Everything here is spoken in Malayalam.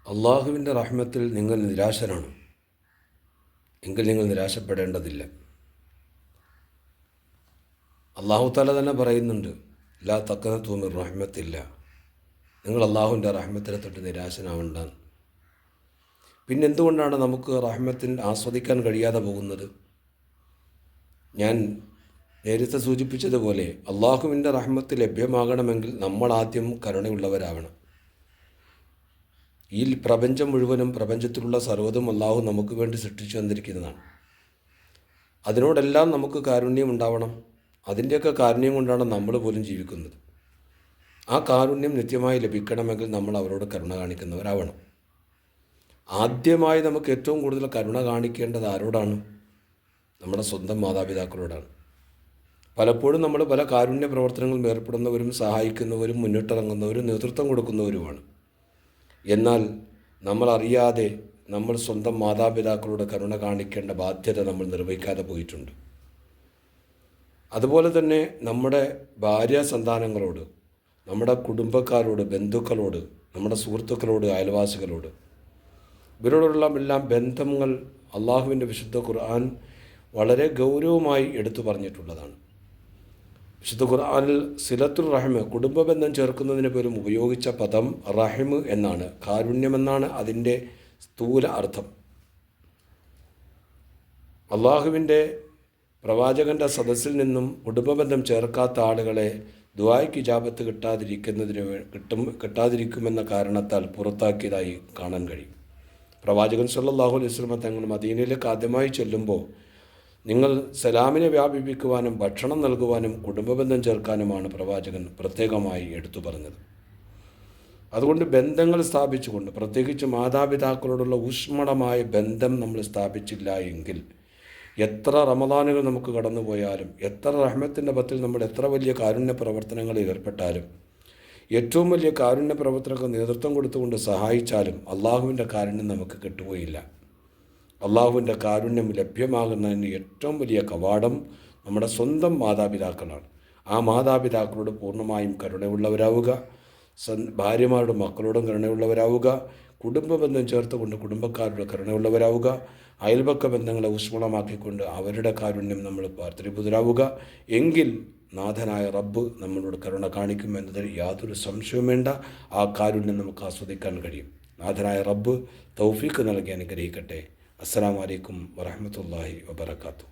അള്ളാഹുവിൻ്റെ റഹ്മത്തിൽ നിങ്ങൾ നിരാശനാണ് എങ്കിൽ നിങ്ങൾ നിരാശപ്പെടേണ്ടതില്ല. അള്ളാഹു തആല തന്നെ പറയുന്നുണ്ട്, ലാ തഖ്നതു മിർ റഹ്മത്തില്ല, നിങ്ങൾ അള്ളാഹുവിൻ്റെ റഹ്മത്തിനെ തൊട്ട് നിരാശനാവണ്ട. പിന്നെന്തുകൊണ്ടാണ് നമുക്ക് റഹ്മത്തിൽ ആസ്വദിക്കാൻ കഴിയാതെ പോകുന്നത്? ഞാൻ നേരത്തെ സൂചിപ്പിച്ചതുപോലെ അള്ളാഹുവിൻ്റെ റഹ്മത്ത് ലഭ്യമാകണമെങ്കിൽ നമ്മൾ ആദ്യം കരുണയുള്ളവരാവണം. ഈ പ്രപഞ്ചം മുഴുവനും, പ്രപഞ്ചത്തിലുള്ള സർവ്വതും അള്ളാഹു നമുക്ക് വേണ്ടി സൃഷ്ടിച്ചു വന്നിരിക്കുന്നതാണ്. അതിനോടെല്ലാം നമുക്ക് കാരുണ്യം ഉണ്ടാവണം. അതിൻ്റെയൊക്കെ കാരുണ്യം കൊണ്ടാണ് നമ്മൾ പോലും ജീവിക്കുന്നത്. ആ കാരുണ്യം നിത്യമായി ലഭിക്കണമെങ്കിൽ നമ്മൾ അവരോട് കരുണ കാണിക്കുന്നവരാവണം. ആദ്യമായി നമുക്ക് ഏറ്റവും കൂടുതൽ കരുണ കാണിക്കേണ്ടത് ആരോടാണ്? നമ്മുടെ സ്വന്തം മാതാപിതാക്കളോടാണ്. പലപ്പോഴും നമ്മൾ പല കാരുണ്യ പ്രവർത്തനങ്ങളിൽ ഏർപ്പെടുന്നവരും സഹായിക്കുന്നവരും മുന്നിട്ടിറങ്ങുന്നവരും നേതൃത്വം കൊടുക്കുന്നവരുമാണ്. എന്നാൽ നമ്മൾ അറിയാതെ നമ്മൾ സ്വന്തം മാതാപിതാക്കളോട് കരുണ കാണിക്കേണ്ട ബാധ്യത നമ്മൾ നിർവഹിക്കാതെ പോയിട്ടുണ്ട്. അതുപോലെ തന്നെ നമ്മുടെ ഭാര്യ സന്താനങ്ങളോട്, നമ്മുടെ കുടുംബക്കാരോട്, ബന്ധുക്കളോട്, നമ്മുടെ സുഹൃത്തുക്കളോട്, അയൽവാസികളോട്, ഇവരോടെല്ലാം ബന്ധങ്ങൾ അള്ളാഹുവിൻ്റെ വിശുദ്ധ ഖുർആൻ വളരെ ഗൗരവമായി എടുത്തു പറഞ്ഞിട്ടുള്ളതാണ്. വിശുദ്ധ ഖുർആനിൽ സിലത്തുർ റഹിമ്, കുടുംബ ബന്ധം ചേർക്കുന്നതിന് പോലും ഉപയോഗിച്ച പദം റഹിമ് എന്നാണ്, കാരുണ്യമെന്നാണ് അതിൻ്റെ സ്ഥൂല അർത്ഥം. അള്ളാഹുവിൻ്റെ പ്രവാചകൻ്റെ സദസ്സിൽ നിന്നും കുടുംബബന്ധം ചേർക്കാത്ത ആളുകളെ ദുആയ്ക്ക് ഇജാബത്ത് കിട്ടാതിരിക്കുമെന്ന കാരണത്താൽ പുറത്താക്കിയതായി കാണാൻ കഴിയും. പ്രവാചകൻ സല്ലല്ലാഹു അലൈഹി വസല്ലം തങ്ങൾ മദീനയിലേക്ക് ആദ്യമായി ചെല്ലുമ്പോൾ നിങ്ങൾ സലാമിനെ വ്യാപിപ്പിക്കുവാനും ഭക്ഷണം നൽകുവാനും കുടുംബബന്ധം ചേർക്കാനുമാണ് പ്രവാചകൻ പ്രത്യേകമായി എടുത്തു പറഞ്ഞത്. അതുകൊണ്ട് ബന്ധങ്ങൾ സ്ഥാപിച്ചുകൊണ്ട്, പ്രത്യേകിച്ച് മാതാപിതാക്കളോടുള്ള ഊഷ്മളമായ ബന്ധം നമ്മൾ സ്ഥാപിച്ചില്ല എങ്കിൽ എത്ര റമദാനുകൾ നമുക്ക് കടന്നുപോയാലും, എത്ര റഹ്മത്തിൻ്റെ പത്തിൽ നമ്മൾ എത്ര വലിയ കാരുണ്യ പ്രവർത്തനങ്ങളിൽ ഏർപ്പെട്ടാലും, ഏറ്റവും വലിയ കാരുണ്യ പ്രവർത്തനങ്ങൾക്ക് നേതൃത്വം കൊടുത്തുകൊണ്ട് സഹായിച്ചാലും അള്ളാഹുവിൻ്റെ കാരുണ്യം നമുക്ക് കിട്ടുകയില്ല. അള്ളാഹുവിൻ്റെ കാരുണ്യം ലഭ്യമാകുന്നതിന് ഏറ്റവും വലിയ കവാടം നമ്മുടെ സ്വന്തം മാതാപിതാക്കളാണ്. ആ മാതാപിതാക്കളോട് പൂർണ്ണമായും കരുണയുള്ളവരാവുക, ഭാര്യമാരോടും മക്കളോടും കരുണയുള്ളവരാവുക, കുടുംബ ബന്ധം ചേർത്തുകൊണ്ട് കുടുംബക്കാരോട് കരുണയുള്ളവരാവുക, അയൽപക്ക ബന്ധങ്ങളെ ഊഷ്മളമാക്കിക്കൊണ്ട് അവരുടെ കാരുണ്യം നമ്മൾ പാർത്തിരിപ്പുതരാവുക. എങ്കിൽ നാഥനായ റബ്ബ് നമ്മളോട് കരുണ കാണിക്കുമെന്നതിൽ യാതൊരു സംശയവും വേണ്ട. ആ കാരുണ്യം നമുക്ക് ആസ്വദിക്കാൻ കഴിയും. നാഥനായ റബ്ബ് തൗഫീഖ് നൽകി അനുഗ്രഹിക്കട്ടെ. അസ്സലാമു അലൈക്കും വറഹ്മത്തുള്ളാഹി വബറകാതുഹു.